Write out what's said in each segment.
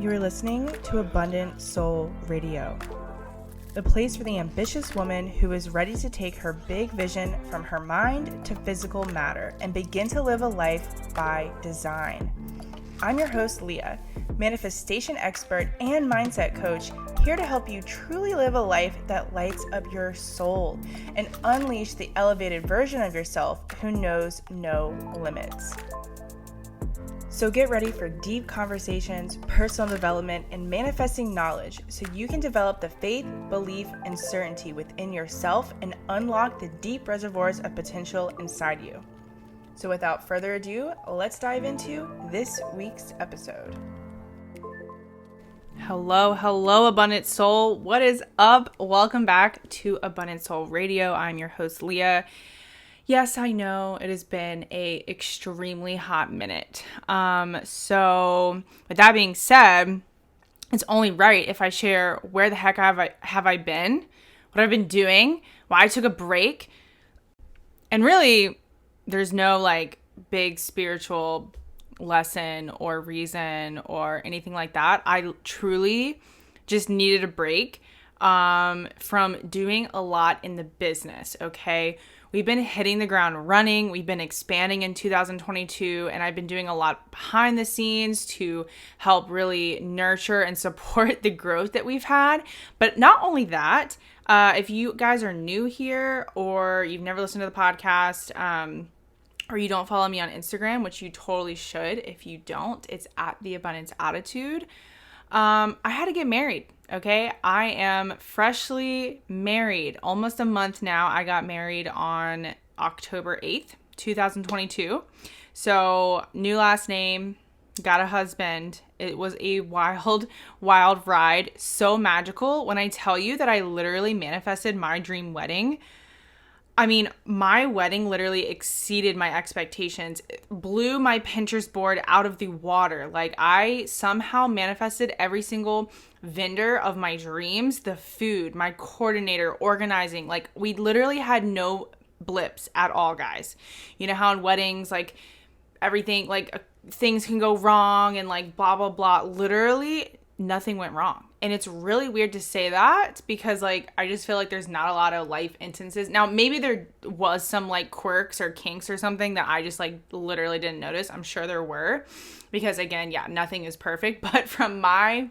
You are listening to Abundant Soul Radio, the place for the ambitious woman who is ready to take her big vision from her mind to physical matter and begin to live a life by design. I'm your host, Leah, manifestation expert and mindset coach, here to help you truly live a life that lights up your soul and unleash the elevated version of yourself who knows no limits. So get ready for deep conversations, personal development, and manifesting knowledge so you can develop the faith, belief, and certainty within yourself and unlock the deep reservoirs of potential inside you. So without further ado, let's dive into this week's episode. Hello, Abundant Soul. What is up? Welcome back to Abundant Soul Radio. I'm your host, Leah. Yes, I know it has been a extremely hot minute. So with that being said, it's only right if I share where the heck have I been, what I've been doing, why I took a break. And really, there's no big spiritual lesson or reason or anything like that. I truly just needed a break from doing a lot in the business, okay? We've been hitting the ground running. We've been expanding in 2022, and I've been doing a lot behind the scenes to help really nurture and support the growth that we've had. But not only that, if you guys are new here or you've never listened to the podcast, or you don't follow me on Instagram, which you totally should. If you don't, it's at The Abundance Attitude. I had to get married. Okay, I am freshly married, almost a month now. I got married on October 8th, 2022. So new last name, got a husband. It was a wild ride. So magical. When I tell you that I literally manifested my dream wedding, I mean, my wedding literally exceeded my expectations. It blew my Pinterest board out of the water. I somehow manifested every single vendor of my dreams, the food, my coordinator, organizing. We literally had no blips at all, guys. You know how in weddings, everything, things can go wrong and blah, blah, blah. Literally nothing went wrong. And it's really weird to say that because I just feel like there's not a lot of life instances. Now, maybe there was some quirks or kinks or something that I just literally didn't notice. I'm sure there were because again, yeah, nothing is perfect. But from my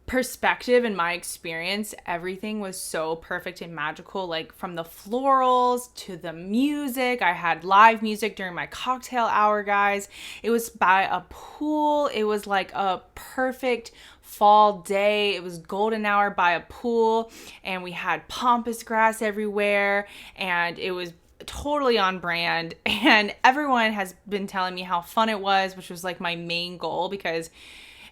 perspective and my experience, everything was so perfect and magical. From the florals to the music, I had live music during my cocktail hour, guys. It was by a pool. It was a perfect fall day. It was golden hour by a pool, and we had pampas grass everywhere, and it was totally on brand. And everyone has been telling me how fun it was, which was my main goal, because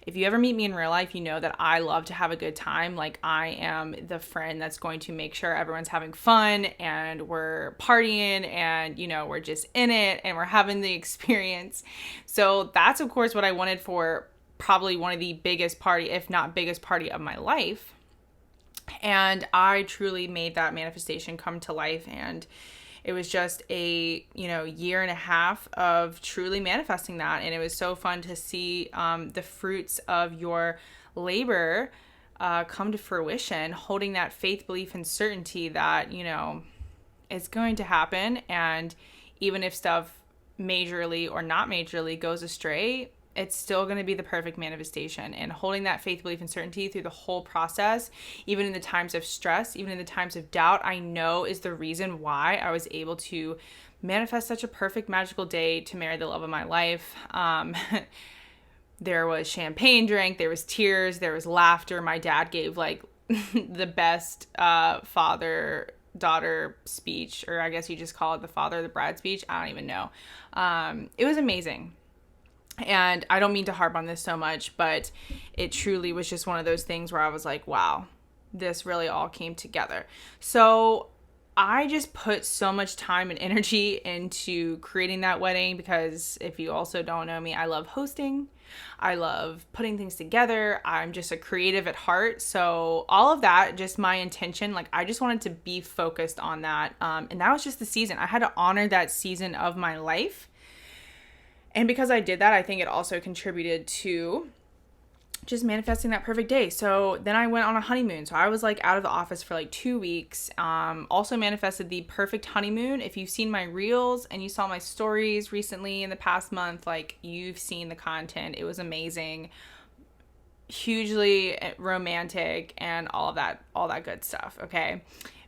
if you ever meet me in real life, you know that I love to have a good time. I am the friend that's going to make sure everyone's having fun and we're partying and, we're just in it and we're having the experience. So that's, of course, what I wanted for probably one of the biggest party, if not biggest party of my life. And I truly made that manifestation come to life. And it was just a, year and a half of truly manifesting that. And it was so fun to see the fruits of your labor come to fruition, holding that faith, belief, and certainty that, it's going to happen. And even if stuff majorly or not majorly goes astray, it's still going to be the perfect manifestation. And holding that faith, belief, and certainty through the whole process, even in the times of stress, even in the times of doubt, I know is the reason why I was able to manifest such a perfect, magical day to marry the love of my life. There was champagne drank, there was tears, there was laughter. My dad gave the best father-daughter speech, or I guess you just call it the father, the bride speech. I don't even know. It was amazing. And I don't mean to harp on this so much, but it truly was just one of those things where I was like, wow, this really all came together. So I just put so much time and energy into creating that wedding because if you also don't know me, I love hosting. I love putting things together. I'm just a creative at heart. So all of that, just my intention, I just wanted to be focused on that. And that was just the season. I had to honor that season of my life. And because I did that, I think it also contributed to just manifesting that perfect day. So then I went on a honeymoon. So I was like out of the office for like 2 weeks. Also manifested the perfect honeymoon. If you've seen my reels and you saw my stories recently in the past month, like you've seen the content. It was amazing, hugely romantic, and all that good stuff. Okay.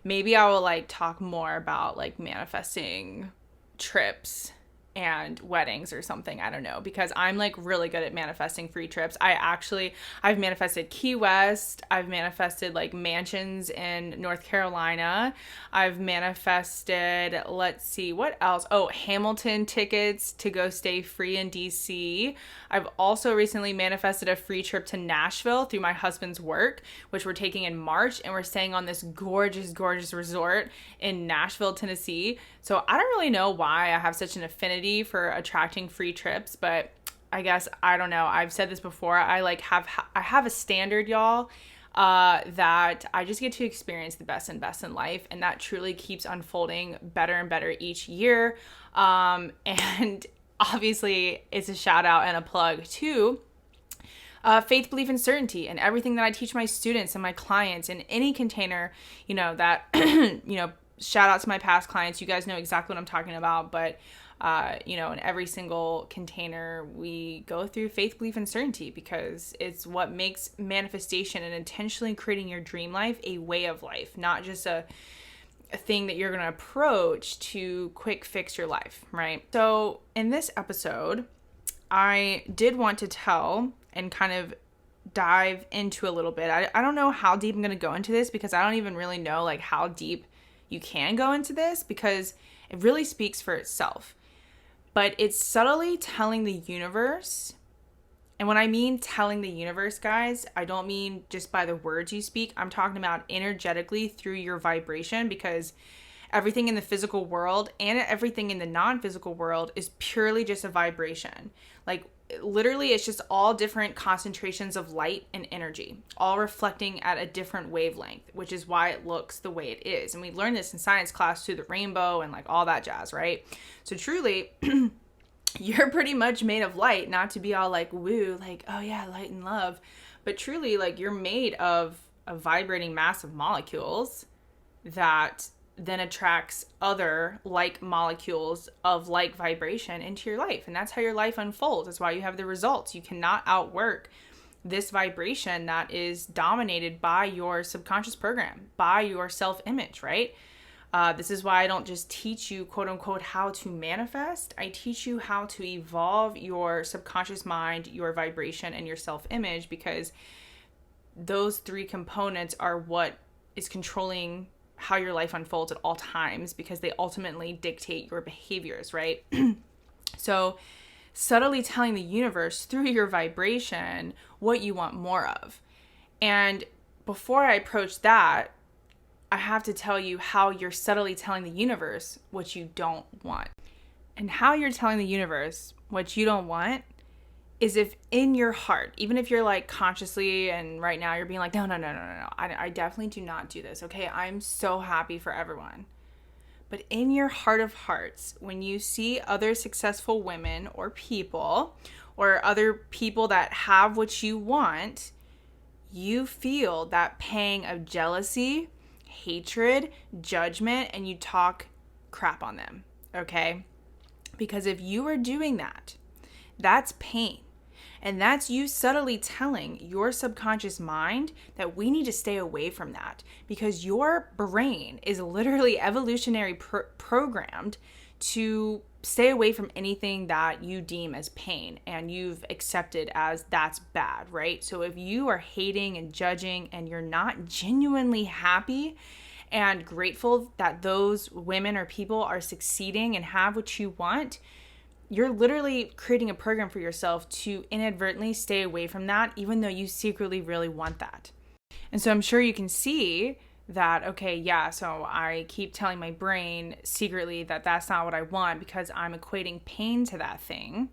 Maybe I will like talk more about like manifesting trips and weddings or something. I don't know, because I'm like really good at manifesting free trips. I've manifested Key West. I've manifested like mansions in North Carolina. I've manifested, let's see, what else? Oh, Hamilton tickets to go stay free in DC. I've also recently manifested a free trip to Nashville through my husband's work, which we're taking in March, and we're staying on this gorgeous, gorgeous resort in Nashville, Tennessee. So I don't really know why I have such an affinity for attracting free trips, but I guess, I don't know. I've said this before. I have a standard, y'all, that I just get to experience the best and best in life, and that truly keeps unfolding better and better each year. And obviously, it's a shout out and a plug to faith, belief, and certainty, and everything that I teach my students and my clients in any container, that, shout out to my past clients. You guys know exactly what I'm talking about, but, in every single container, we go through faith, belief, and certainty, because it's what makes manifestation and intentionally creating your dream life a way of life, not just a thing that you're going to approach to quick fix your life, right? So in this episode, I did want to tell and kind of dive into a little bit. I don't know how deep I'm going to go into this, because I don't even really know like how deep you can go into this, because it really speaks for itself. But it's subtly telling the universe. And when I mean telling the universe, guys, I don't mean just by the words you speak. I'm talking about energetically through your vibration, because everything in the physical world and everything in the non-physical world is purely just a vibration. Like literally, it's just all different concentrations of light and energy, all reflecting at a different wavelength, which is why it looks the way it is. And we learned this in science class through the rainbow and like all that jazz, right? So truly, you're pretty much made of light, not to be all like woo, like, oh yeah, light and love. But truly, like, you're made of a vibrating mass of molecules that then attracts other like molecules of like vibration into your life. And that's how your life unfolds. That's why you have the results. You cannot outwork this vibration that is dominated by your subconscious program, by your self-image, right? This is why I don't just teach you, quote unquote, how to manifest. I teach you how to evolve your subconscious mind, your vibration, and your self-image, because those three components are what is controlling how your life unfolds at all times, because they ultimately dictate your behaviors, right? So subtly telling the universe through your vibration what you want more of. And before I approach that, I have to tell you how you're subtly telling the universe what you don't want. And how you're telling the universe what you don't want is if in your heart, even if you're like consciously and right now you're being like, no, I definitely do not do this. Okay, I'm so happy for everyone. But in your heart of hearts, when you see other successful women or people or other people that have what you want, you feel that pang of jealousy, hatred, judgment, and you talk crap on them, okay? Because if you are doing that, that's pain. And that's you subtly telling your subconscious mind that we need to stay away from that, because your brain is literally evolutionary programmed to stay away from anything that you deem as pain and you've accepted as that's bad, right? So if you are hating and judging and you're not genuinely happy and grateful that those women or people are succeeding and have what you want, you're literally creating a program for yourself to inadvertently stay away from that, even though you secretly really want that. And so I'm sure you can see that, okay, yeah, so I keep telling my brain secretly that that's not what I want because I'm equating pain to that thing.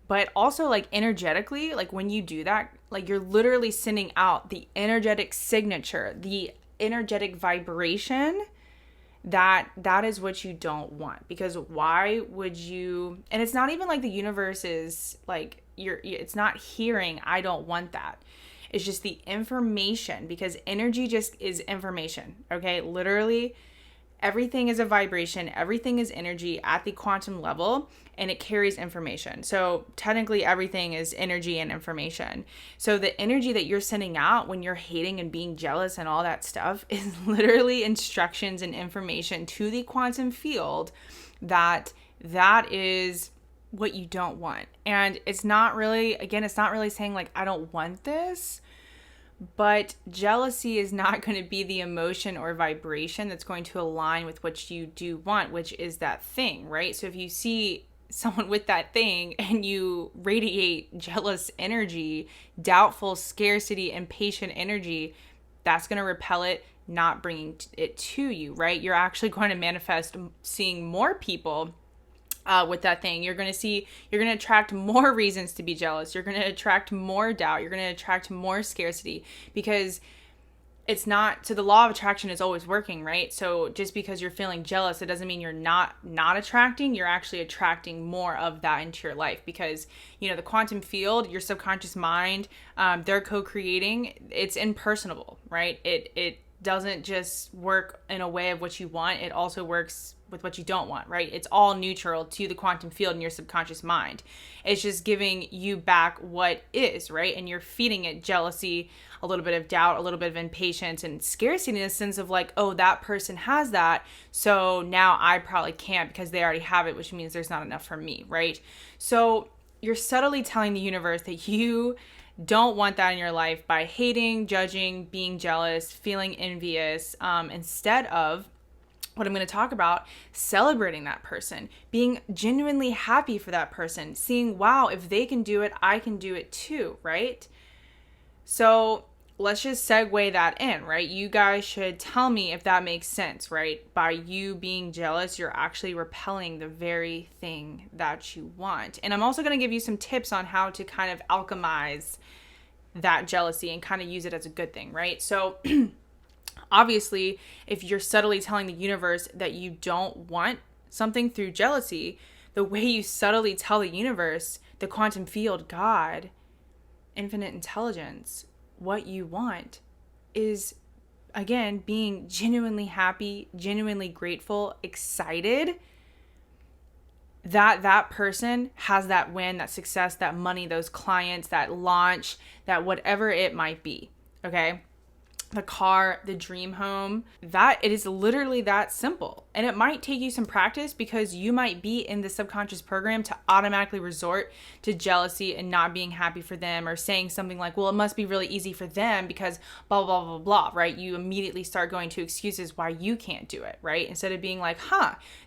But also, like, energetically, like, when you do that, like, you're literally sending out the energetic signature, the energetic vibration that is what you don't want. Because why would you? And it's not even like the universe is like it's not hearing, I don't want that. It's just the information, because energy just is information. Okay, literally everything is a vibration, everything is energy at the quantum level, and it carries information. So technically everything is energy and information. So the energy that you're sending out when you're hating and being jealous and all that stuff is literally instructions and information to the quantum field that is what you don't want. And it's not really, again, it's not really saying like, I don't want this. But jealousy is not going to be the emotion or vibration that's going to align with what you do want, which is that thing, right? So if you see someone with that thing and you radiate jealous energy, doubtful, scarcity, impatient energy, that's going to repel it, not bringing it to you, right? You're actually going to manifest seeing more people with that thing. You're going to attract more reasons to be jealous. You're going to attract more doubt. You're going to attract more scarcity, because it's not, so the law of attraction is always working, right? So just because you're feeling jealous, it doesn't mean you're not attracting. You're actually attracting more of that into your life, because, the quantum field, your subconscious mind, they're co-creating. It's impersonable, right? It doesn't just work in a way of what you want. It also works with what you don't want, right? It's all neutral to the quantum field in your subconscious mind. It's just giving you back what is, right? And you're feeding it jealousy, a little bit of doubt, a little bit of impatience, and scarcity in a sense of like, oh, that person has that, so now I probably can't because they already have it, which means there's not enough for me, right? So you're subtly telling the universe that you don't want that in your life by hating, judging, being jealous, feeling envious, instead of what I'm going to talk about, celebrating that person, being genuinely happy for that person, seeing, wow, if they can do it, I can do it too, right? So let's just segue that in, right? You guys should tell me if that makes sense, right? By you being jealous, you're actually repelling the very thing that you want. And I'm also going to give you some tips on how to kind of alchemize that jealousy and kind of use it as a good thing, right? So obviously, if you're subtly telling the universe that you don't want something through jealousy, the way you subtly tell the universe, the quantum field, God, infinite intelligence, what you want is, again, being genuinely happy, genuinely grateful, excited that that person has that win, that success, that money, those clients, that launch, that whatever it might be, okay? The car, the dream home, that it is literally that simple. And it might take you some practice, because you might be in the subconscious program to automatically resort to jealousy and not being happy for them, or saying something like, well, it must be really easy for them because blah, blah, blah, blah, right? You immediately start going to excuses why you can't do it, right? Instead of being like,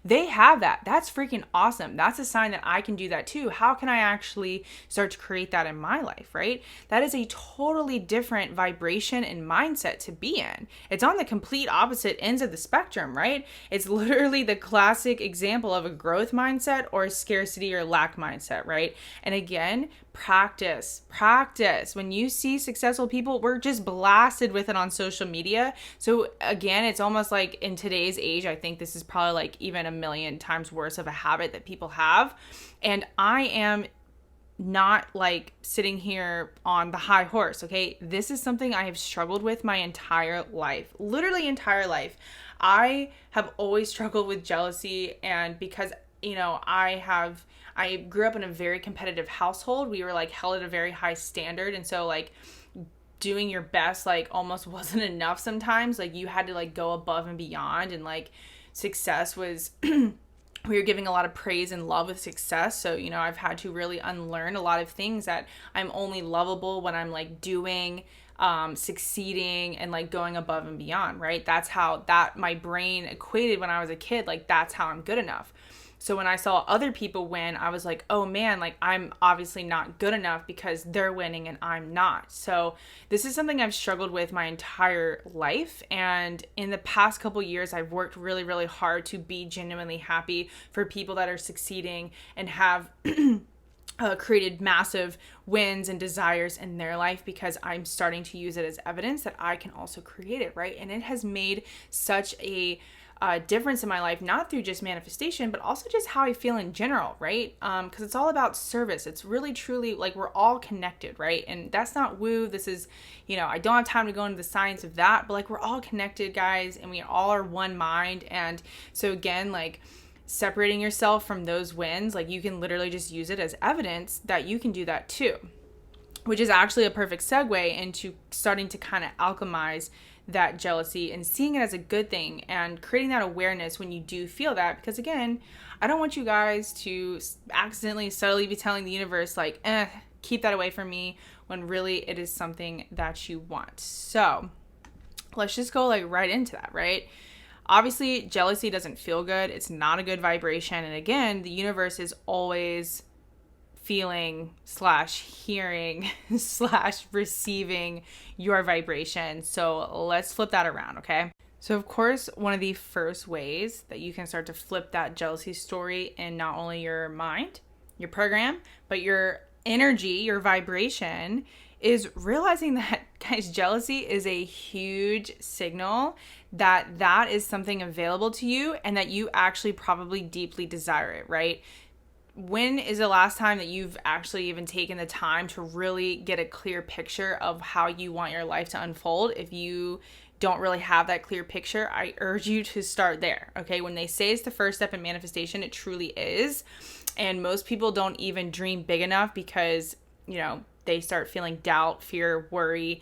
they have that. That's freaking awesome. That's a sign that I can do that too. How can I actually start to create that in my life, right? That is a totally different vibration and mindset to be in. It's on the complete opposite ends of the spectrum, right? It's literally the classic example of a growth mindset or a scarcity or lack mindset, right? And again, practice. When you see successful people, we're just blasted with it on social media. So again, it's almost like in today's age, I think this is probably like even a million times worse of a habit that people have. And I am not like sitting here on the high horse, okay? This is something I have struggled with my entire life, literally entire life. I have always struggled with jealousy, and because, I grew up in a very competitive household. We were like held at a very high standard, and so like doing your best like almost wasn't enough sometimes. Like you had to like go above and beyond, and like success was we were giving a lot of praise and love with success. So, I've had to really unlearn a lot of things, that I'm only lovable when I'm like doing, succeeding and like going above and beyond, right? That's how my brain equated when I was a kid. Like that's how I'm good enough. So when I saw other people win, I was like, oh man, like I'm obviously not good enough because they're winning and I'm not. So this is something I've struggled with my entire life. And in the past couple years, I've worked really, really hard to be genuinely happy for people that are succeeding and have created massive wins and desires in their life, because I'm starting to use it as evidence that I can also create it, right? And it has made such a difference in my life, not through just manifestation, but also just how I feel in general, right? Because it's all about service. It's really, truly like we're all connected, right? And that's not woo. This is, I don't have time to go into the science of that, but like we're all connected, guys, and we all are one mind. And so again, like separating yourself from those wins, like you can literally just use it as evidence that you can do that too, which is actually a perfect segue into starting to kind of alchemize that jealousy and seeing it as a good thing and creating that awareness when you do feel that. Because again, I don't want you guys to accidentally subtly be telling the universe like, keep that away from me, when really it is something that you want. So let's just go like right into that, right? Obviously, jealousy doesn't feel good. It's not a good vibration. And again, the universe is always feeling / hearing / receiving your vibration. So let's flip that around, okay? So of course, one of the first ways that you can start to flip that jealousy story in not only your mind, your program, but your energy, your vibration, is realizing that, guys, jealousy is a huge signal that that is something available to you and that you actually probably deeply desire it, right? When is the last time that you've actually even taken the time to really get a clear picture of how you want your life to unfold? If you don't really have that clear picture, I urge you to start there, okay? When they say it's the first step in manifestation, it truly is. And most people don't even dream big enough because, they start feeling doubt, fear, worry.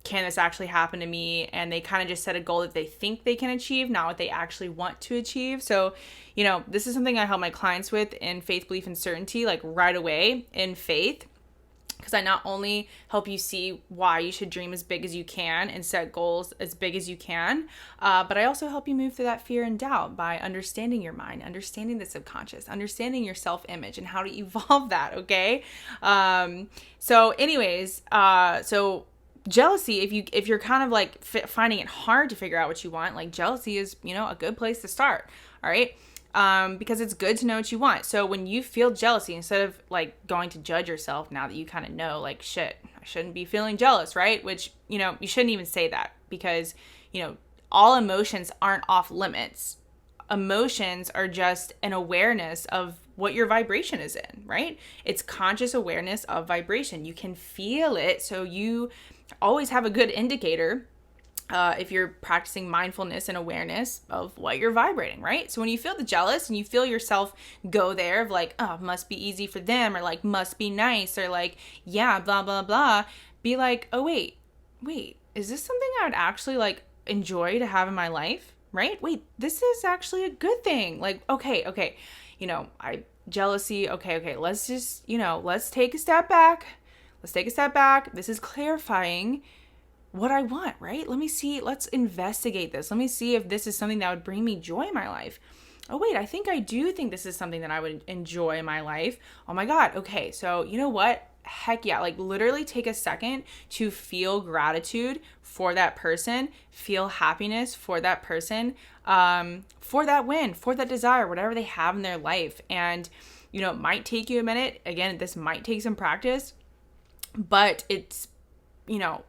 Can this actually happen to me? And they kind of just set a goal that they think they can achieve, not what they actually want to achieve. So, this is something I help my clients with in faith, belief, and certainty, like right away in faith. Because I not only help you see why you should dream as big as you can and set goals as big as you can, but I also help you move through that fear and doubt by understanding your mind, understanding the subconscious, understanding your self-image and how to evolve that, okay? So jealousy, if you're kind of like finding it hard to figure out what you want, like jealousy is, a good place to start, all right? Because it's good to know what you want. So when you feel jealousy, instead of like going to judge yourself now that you kind of know like, shit, I shouldn't be feeling jealous, right? Which, you shouldn't even say that because, all emotions aren't off limits. Emotions are just an awareness of what your vibration is in, right? It's conscious awareness of vibration. You can feel it. So you always have a good indicator if you're practicing mindfulness and awareness of what you're vibrating, right? So when you feel the jealous and you feel yourself go there of like, oh, must be easy for them, or like, must be nice, or like, yeah, blah, blah, blah, be like, oh, wait, is this something I would actually like enjoy to have in my life, right? Wait, this is actually a good thing. Like, okay, jealousy, okay, let's just, let's take a step back. This is clarifying what I want, right? Let's investigate this. Let me see if this is something that would bring me joy in my life. Oh, wait, I do think this is something that I would enjoy in my life. Oh my God. Okay. So you know what? Heck yeah. Like literally take a second to feel gratitude for that person, feel happiness for that person, for that win, for that desire, whatever they have in their life. And, it might take you a minute. Again, this might take some practice, but it's,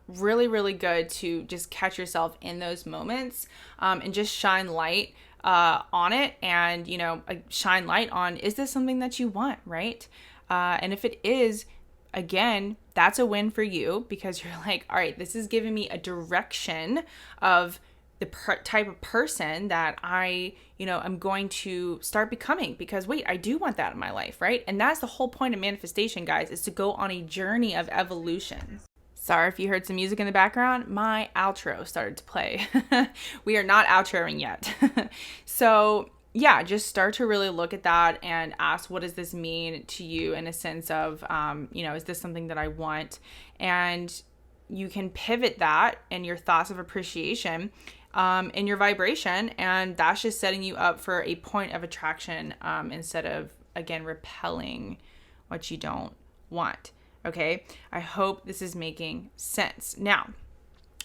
really, really good to just catch yourself in those moments and just shine light on it and, shine light on, is this something that you want, right? And if it is, again, that's a win for you because you're like, all right, this is giving me a direction of the type of person that I, I'm going to start becoming because wait, I do want that in my life, right? And that's the whole point of manifestation, guys, is to go on a journey of evolution. Sorry if you heard some music in the background. My outro started to play. We are not outroing yet. So yeah, just start to really look at that and ask, what does this mean to you in a sense of, is this something that I want? And you can pivot that and your thoughts of appreciation in your vibration. And that's just setting you up for a point of attraction instead of, again, repelling what you don't want. Okay, I hope this is making sense. Now,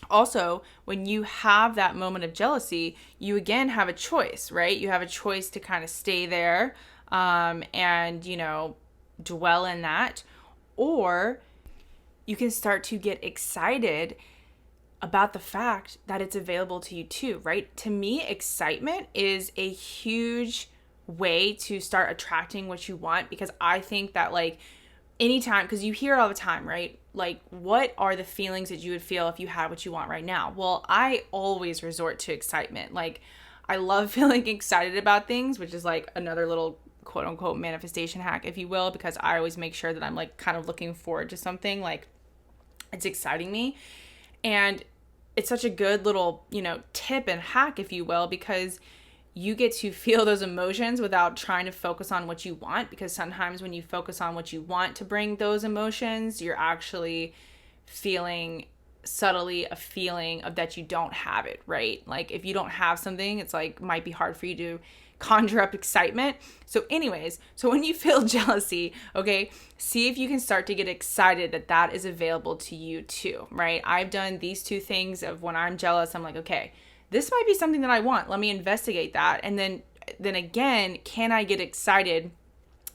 also, when you have that moment of jealousy, you again have a choice, right? You have a choice to kind of stay there and, dwell in that. Or you can start to get excited about the fact that it's available to you too, right? To me, excitement is a huge way to start attracting what you want, because I think that like anytime, because you hear it all the time, right? Like, what are the feelings that you would feel if you had what you want right now? Well, I always resort to excitement. Like, I love feeling excited about things, which is like another little quote unquote manifestation hack, if you will, because I always make sure that I'm like kind of looking forward to something, like it's exciting me. And it's such a good little, tip and hack, if you will, because you get to feel those emotions without trying to focus on what you want. Because sometimes when you focus on what you want to bring those emotions, you're actually feeling subtly a feeling of that you don't have it, right? Like if you don't have something, it's like might be hard for you to conjure up excitement. So anyways, so when you feel jealousy, okay, see if you can start to get excited that that is available to you too, right? I've done these two things of when I'm jealous, I'm like, okay, this might be something that I want. Let me investigate that. And then again, can I get excited?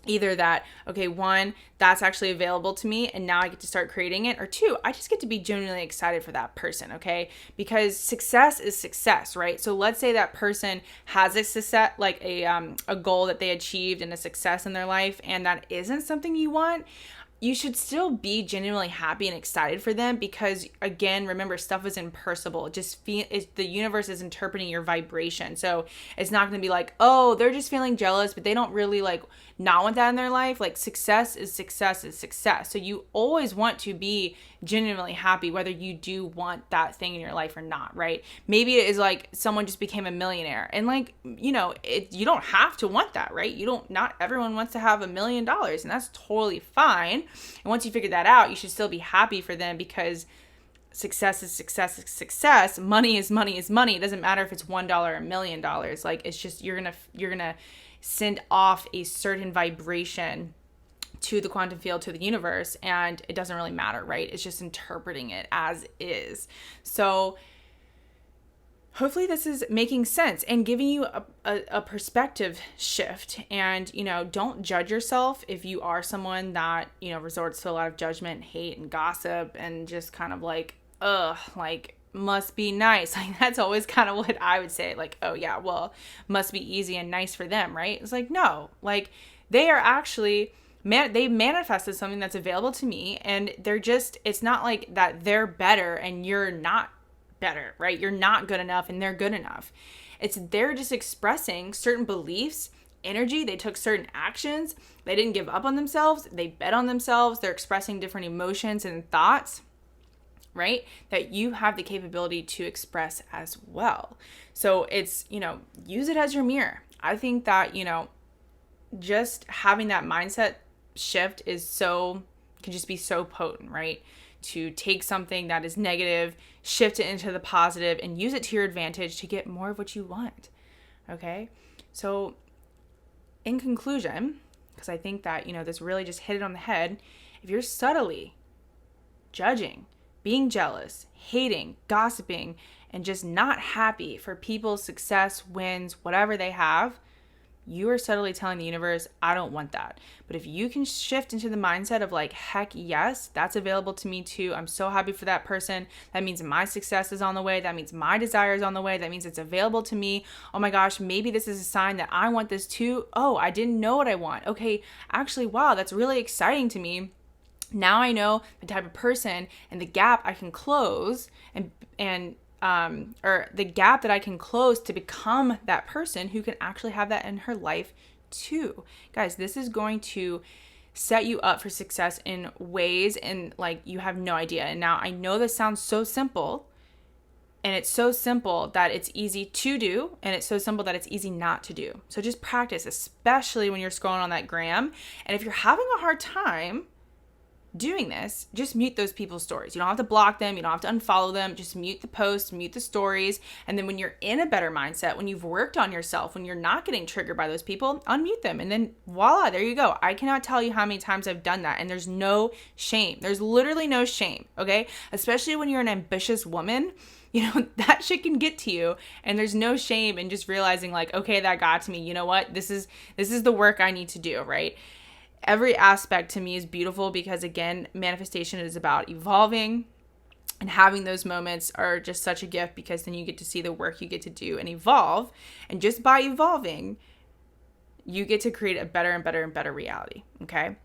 Either that, okay, one, that's actually available to me and now I get to start creating it, or two, I just get to be genuinely excited for that person, okay? Because success is success, right? So let's say that person has a success, like a goal that they achieved and a success in their life, and that isn't something you want. You should still be genuinely happy and excited for them, because again, remember, stuff is impersonal. The universe is interpreting your vibration. So it's not going to be like, oh, they're just feeling jealous, but they don't really like not want that in their life. Like success is success is success. So you always want to be genuinely happy, whether you do want that thing in your life or not, right? Maybe it is like someone just became a millionaire, and like, you don't have to want that, right? Not everyone wants to have $1 million, and that's totally fine. And once you figure that out, you should still be happy for them, because success is success is success. Money is money is money. It doesn't matter if it's $1 or $1 million. Like it's just, you're gonna send off a certain vibration to the quantum field, to the universe, and it doesn't really matter, right? It's just interpreting it as is. So hopefully this is making sense and giving you a perspective shift. And, don't judge yourself if you are someone that, resorts to a lot of judgment, hate, and gossip, and just kind of like, must be nice. Like that's always kind of what I would say. Like, oh yeah, well, must be easy and nice for them, right? It's like, no, like they are actually, they manifested something that's available to me, and it's not like that they're better and you're not better, right? You're not good enough and they're good enough. They're just expressing certain beliefs, energy. They took certain actions. They didn't give up on themselves. They bet on themselves. They're expressing different emotions and thoughts, right? That you have the capability to express as well. So it's, use it as your mirror. I think that, just having that mindset shift can just be so potent, right? To take something that is negative, shift it into the positive, and use it to your advantage to get more of what you want. Okay? So in conclusion, because I think that, this really just hit it on the head, if you're subtly judging, being jealous, hating, gossiping, and just not happy for people's success, wins, whatever they have, you are subtly telling the universe, I don't want that. But if you can shift into the mindset of like, heck yes, that's available to me too. I'm so happy for that person. That means my success is on the way. That means my desire is on the way. That means it's available to me. Oh my gosh, maybe this is a sign that I want this too. Oh, I didn't know what I want. Okay, actually, wow, that's really exciting to me. Now I know the type of person and the gap I can close or the gap that I can close to become that person who can actually have that in her life too. Guys, this is going to set you up for success in ways and like you have no idea. And now I know this sounds so simple, and it's so simple that it's easy to do, and it's so simple that it's easy not to do. So just practice, especially when you're scrolling on that gram. And if you're having a hard time doing this, just mute those people's stories. You don't have to block them. You don't have to unfollow them. Just mute the posts, mute the stories. And then when you're in a better mindset, when you've worked on yourself, when you're not getting triggered by those people, unmute them. And then voila, there you go. I cannot tell you how many times I've done that. And there's no shame. There's literally no shame. Okay. Especially when you're an ambitious woman, that shit can get to you, and there's no shame in just realizing like, okay, that got to me. You know what? This is the work I need to do. Right. Every aspect to me is beautiful because, again, manifestation is about evolving. And having those moments are just such a gift, because then you get to see the work you get to do and evolve. And just by evolving, you get to create a better and better and better reality. Okay.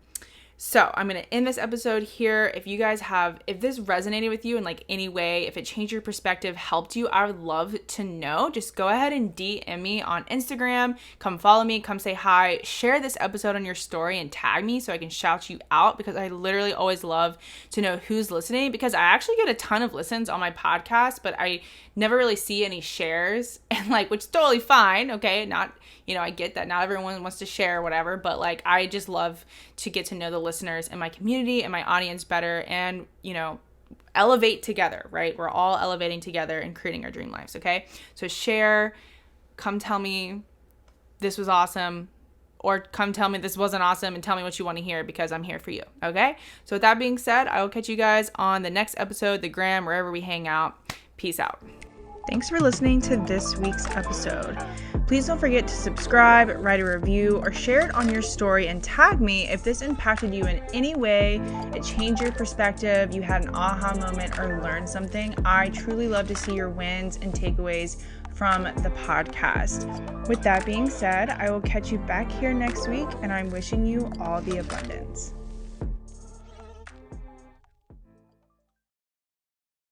So I'm going to end this episode here. If this resonated with you in like any way, if it changed your perspective, helped you, I would love to know. Just go ahead and DM me on Instagram. Come follow me, come say hi, share this episode on your story and tag me so I can shout you out, because I literally always love to know who's listening, because I actually get a ton of listens on my podcast, but I never really see any shares, and like, which is totally fine. Okay. I get that not everyone wants to share or whatever, but like, I just love to get to know the listeners in my community and my audience better, and, elevate together, right? We're all elevating together and creating our dream lives. Okay. So share, come tell me this was awesome, or come tell me this wasn't awesome, and tell me what you want to hear, because I'm here for you. Okay. So with that being said, I will catch you guys on the next episode, the gram, wherever we hang out. Peace out. Thanks for listening to this week's episode. Please don't forget to subscribe, write a review, or share it on your story and tag me if this impacted you in any way, it changed your perspective, you had an aha moment, or learned something. I truly love to see your wins and takeaways from the podcast. With that being said, I will catch you back here next week, and I'm wishing you all the abundance.